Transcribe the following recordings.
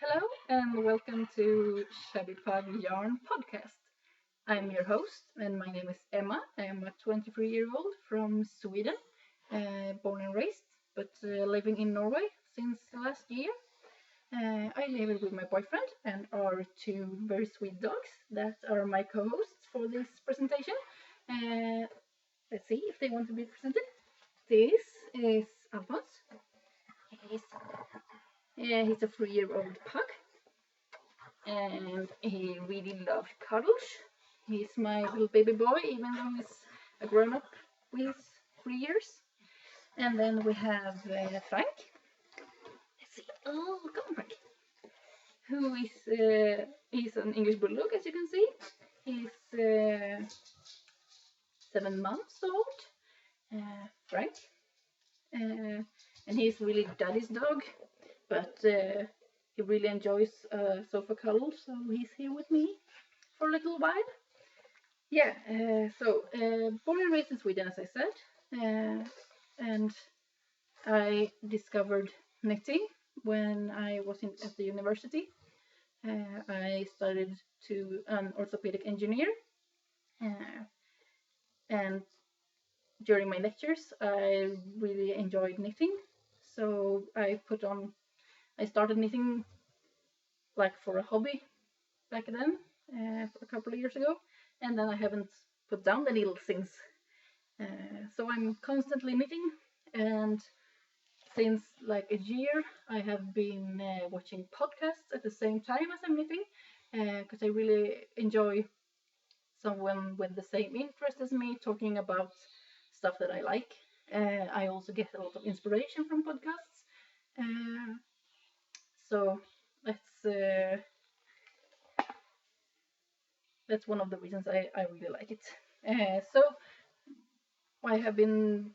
Hello and welcome to Chubby Pug Yarn Podcast. I'm your host and my name is Emma. I am a 23-year-old from Sweden, born and raised, but living in Norway since last year. I live with my boyfriend and our two very sweet dogs that are my co-hosts for this presentation. Uh, let's see if they want to be presented. This is Alphonse. He's, he's a 3-year-old pug and he really loves cuddles. He's my little baby boy, even though he's a grown up with 3 years. And then we have Frank. Let's see. Oh, come on, Frank. Who is he's an English bulldog, as you can see. He's 7 months old. Frank. And he's really daddy's dog, but he really enjoys sofa cuddles, so he's here with me for a little while. Yeah, born and raised in Sweden, as I said, and I discovered knitting when I was at the university. I studied to an orthopedic engineer, and during my lectures, I really enjoyed knitting. So I started knitting like for a hobby back then, a couple of years ago, and then I haven't put down the needle since. So I'm constantly knitting, and since like a year I have been watching podcasts at the same time as I'm knitting, because I really enjoy someone with the same interest as me talking about stuff that I like. I also get a lot of inspiration from podcasts. So that's one of the reasons I really like it. So I have been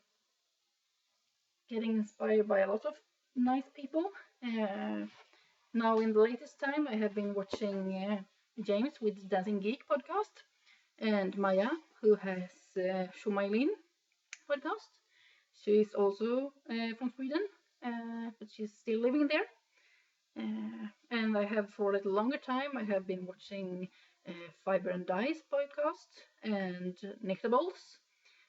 getting inspired by a lot of nice people. Now in the latest time I have been watching James with Dancing Geek podcast and Maya, who has Shumailin podcast. She's also from Sweden, but she's still living there. And I have for a little longer time I have been watching Fiber and Dice podcast and Knitables,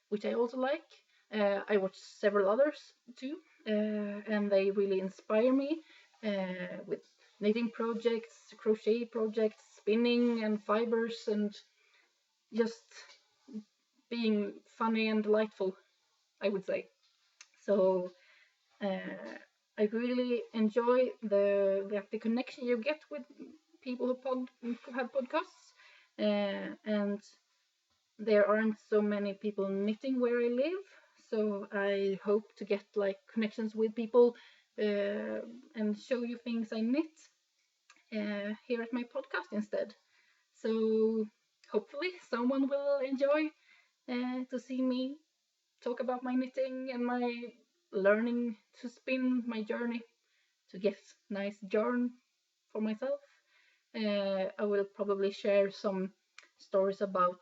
which I also like. I watch several others too, and they really inspire me with knitting projects, crochet projects, spinning and fibers, and just being funny and delightful, I would say. So I really enjoy the connection you get with people who have podcasts, and there aren't so many people knitting where I live, so I hope to get like connections with people and show you things I knit here at my podcast instead. So hopefully someone will enjoy to see me talk about my knitting and my learning to spin, my journey to get nice yarn for myself. I will probably share some stories about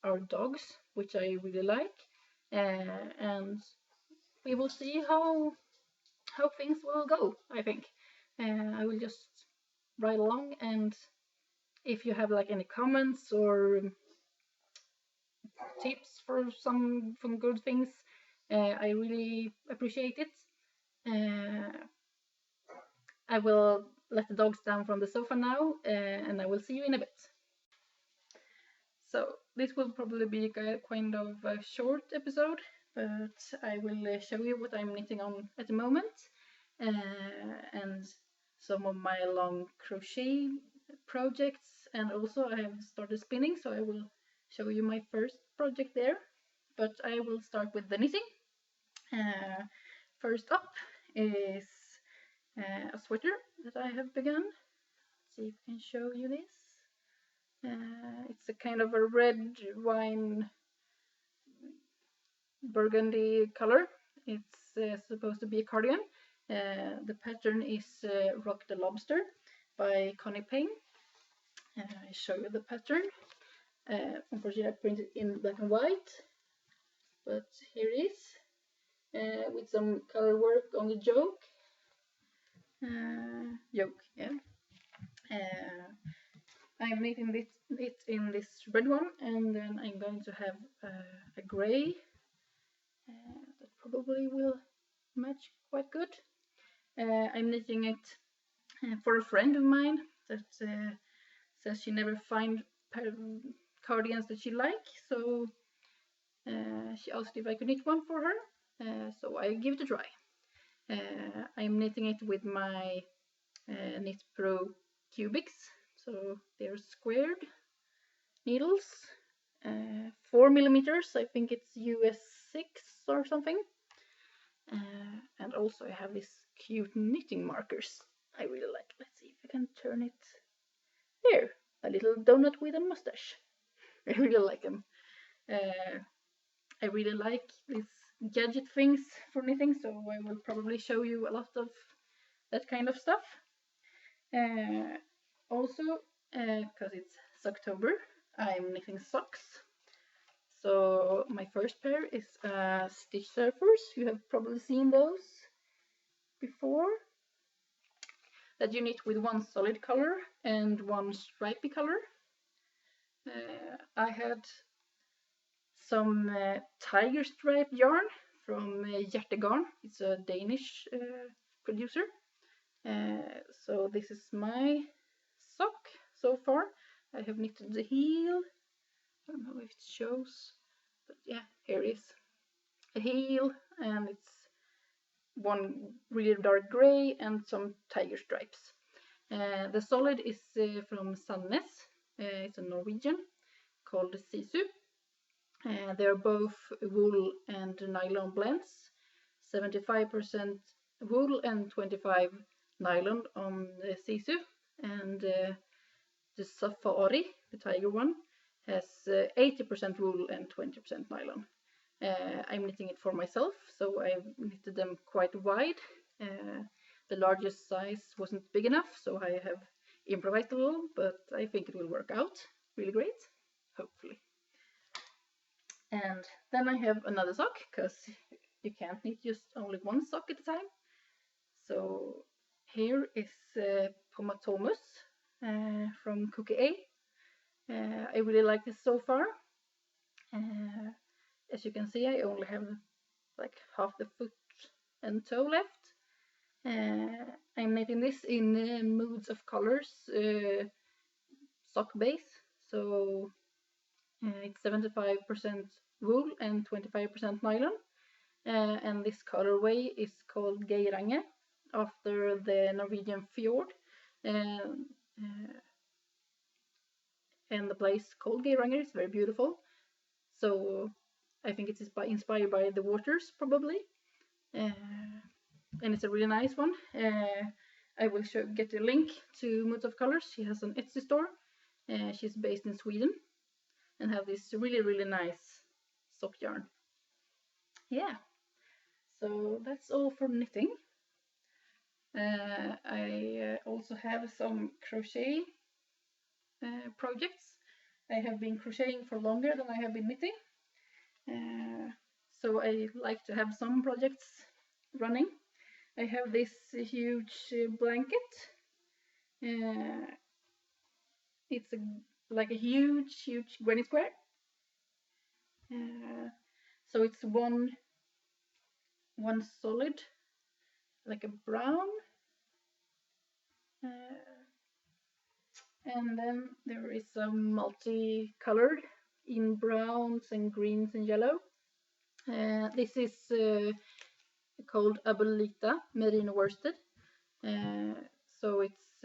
our dogs, which I really like, and we will see how things will go. I think I will just ride along, and if you have like any comments or tips for some good things, I really appreciate it. I will let the dogs down from the sofa now, and I will see you in a bit. So this will probably be a kind of a short episode, but I will show you what I'm knitting on at the moment, and some of my long crochet projects, and also I have started spinning, so I will show you my first project there, but I will start with the knitting. First up is a sweater that I have begun. Let's see if I can show you this. It's a kind of a red wine burgundy color. It's supposed to be a cardigan. The pattern is Rock the Lobster by Connie Payne. I show you the pattern. Unfortunately, I printed in black and white, but here it is with some color work on the yoke. Yeah. I'm knitting it in this red one, and then I'm going to have a gray that probably will match quite good. I'm knitting it for a friend of mine that says she never finds cardigans that she likes, so she asked if I could knit one for her, so I give it a try. I'm knitting it with my Knit Pro cubics, so they're squared needles, 4 millimeters. I think it's US 6 or something. And also I have these cute knitting markers I really like. Let's see if I can turn it. There, a little donut with a mustache. I really like them. I really like these gadget things for knitting, so I will probably show you a lot of that kind of stuff. Also, because it's October, I'm knitting socks. So my first pair is Stitch Surfers. You have probably seen those before. That you knit with one solid color and one stripy color. I had some tiger stripe yarn from Hjertegarn. It's a Danish producer. So this is my sock so far. I have knitted the heel. I don't know if it shows, but yeah, here it is. A heel, and it's one really dark gray and some tiger stripes. The solid is from Sandnes. It's a Norwegian called Sisu. They're both wool and nylon blends. 75% wool and 25 nylon on the Sisu, and the Safari, the tiger one, has 80% wool and 20% nylon. I'm knitting it for myself, so I knitted them quite wide. The largest size wasn't big enough, so I have improvised a little, but I think it will work out really great, hopefully. And then I have another sock, because you can't knit just only one sock at a time. So here is Pomatomus from Cookie A. I really like this so far. As you can see, I only have like half the foot and toe left. I'm knitting this in Moods of Colors sock base, so it's 75% wool and 25% nylon, and this colorway is called Geirange, after the Norwegian fjord, and the place called Geirange is very beautiful, so I think it's inspired by the waters probably. And it's a really nice one. I will get a link to Moods of Colors. She has an Etsy store. She's based in Sweden and have this really nice sock yarn. Yeah, so that's all for knitting. I also have some crochet projects. I have been crocheting for longer than I have been knitting. So I like to have some projects running. I have this huge blanket. It's like a huge granny square. So it's one solid, like a brown, and then there is some multicolored in browns and greens and yellow. This is called Abuelita Merino Worsted. So it's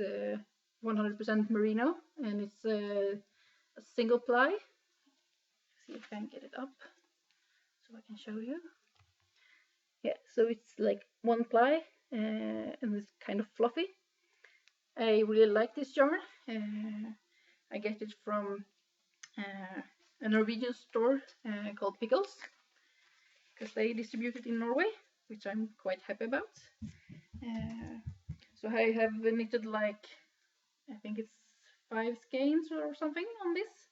100% merino, and it's a single ply. Let's see if I can get it up so I can show you. Yeah, so it's like one ply, and it's kind of fluffy. I really like this yarn. I get it from a Norwegian store called Pickles, because they distribute it in Norway, which I'm quite happy about. So I have knitted like, I think it's 5 skeins or something on this.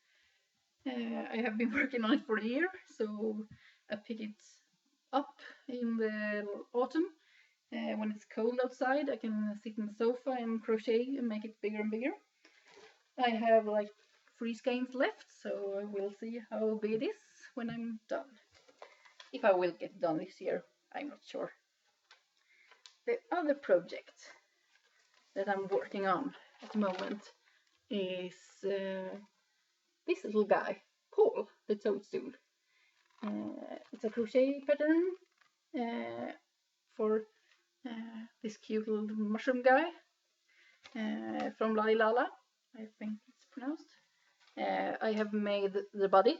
I have been working on it for a year, so I picked it up in the autumn, When it's cold outside, I can sit in the sofa and crochet and make it bigger and bigger. I have like 3 skeins left, so we'll see how big it is when I'm done. If I will get done this year, I'm not sure. The other project that I'm working on at the moment is this little guy, Paul, the toadstool. It's a crochet pattern for this cute little mushroom guy from Lala, I think it's pronounced. I have made the body,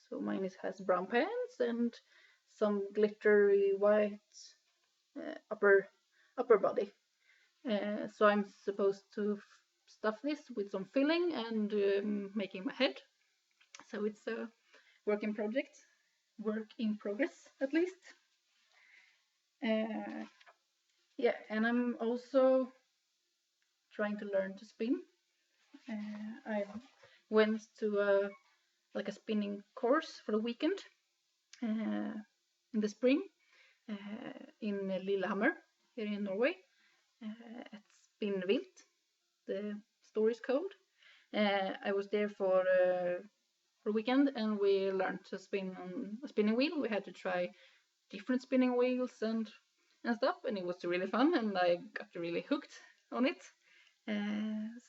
so mine has brown pants and some glittery white upper body. So I'm supposed to stuff this with some filling and making my head. So it's a work in progress at least. Yeah, and I'm also trying to learn to spin. I went to a spinning course for the weekend in the spring in Lillehammer here in Norway at Spinnvilt. The store is called. I was there for a weekend, and we learned to spin on a spinning wheel. We had to try different spinning wheels and stuff, and it was really fun, and I got really hooked on it.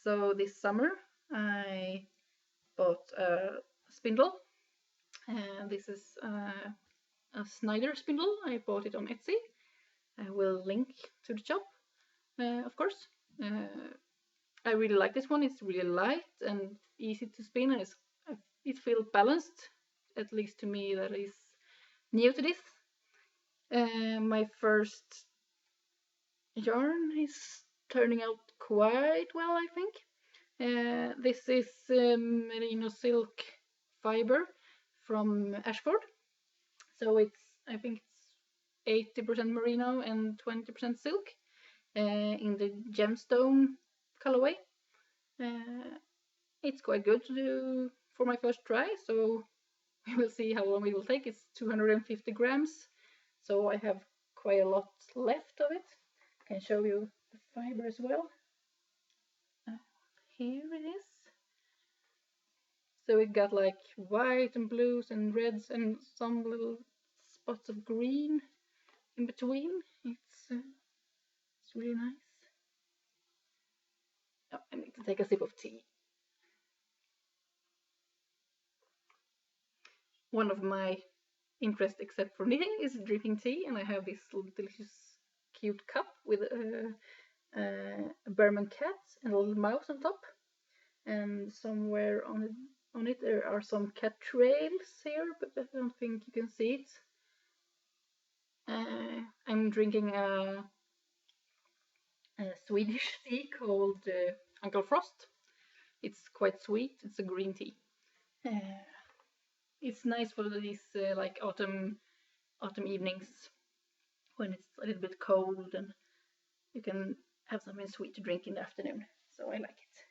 So this summer I bought a spindle. This is a Snyder spindle. I bought it on Etsy. I will link to the shop, of course. I really like this one. It's really light and easy to spin, and it feels balanced, at least to me that is new to this. My first yarn is turning out quite well, I think. This is merino silk fiber from Ashford. So I think it's 80% merino and 20% silk in the gemstone colorway. It's quite good to do for my first try, so we will see how long it will take. It's 250 grams, so I have quite a lot left of it. I can show you the fiber as well. Here it is. So it got like white and blues and reds and some little spots of green in between. It's really nice. Oh, I need to take a sip of tea. One of my interests, except for knitting, is drinking tea, and I have this little delicious cute cup with a Burman cat and a little mouse on top, and somewhere on it there are some cat trails here, but I don't think you can see it. I'm drinking a Swedish tea called Uncle Frost. It's quite sweet. It's a green tea. It's nice for these like autumn evenings when it's a little bit cold and you can have something sweet to drink in the afternoon. So I like it.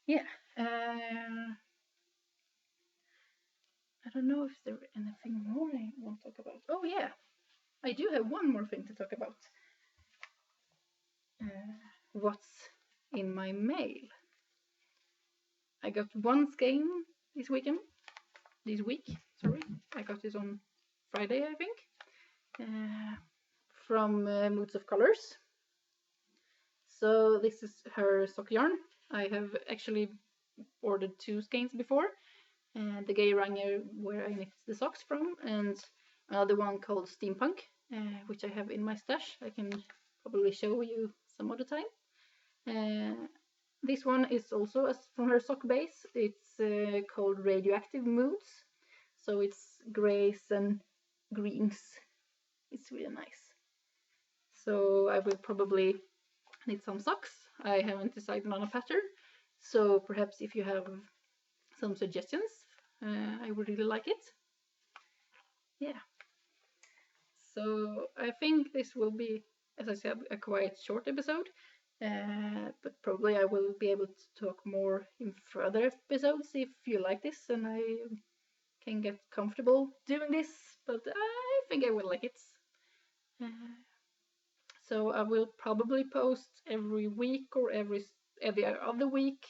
Yeah. I don't know if there's anything more I want to talk about. Oh yeah, I do have one more thing to talk about. What's in my mail? I got one skein this week. Sorry, I got this on Friday, I think, from Moods of Colors. So this is her sock yarn. I have actually ordered 2 skeins before, the Geiranger where I knit the socks from, and another one called Steampunk, which I have in my stash. I can probably show you some other time. This one is also from her sock base. It's called Radioactive Moods, so it's grays and greens. It's really nice. So I will probably knit some socks. I haven't decided on a pattern, so perhaps if you have some suggestions, I would really like it. Yeah. So I think this will be, as I said, a quite short episode, but probably I will be able to talk more in further episodes if you like this and I can get comfortable doing this, but I think I will like it. So I will probably post every week or every other week,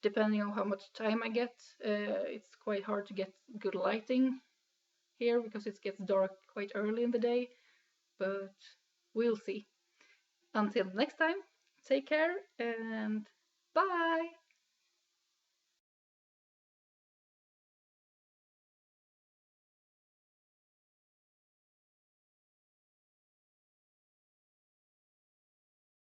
depending on how much time I get. It's quite hard to get good lighting here because it gets dark quite early in the day, but we'll see. Until next time, take care and bye!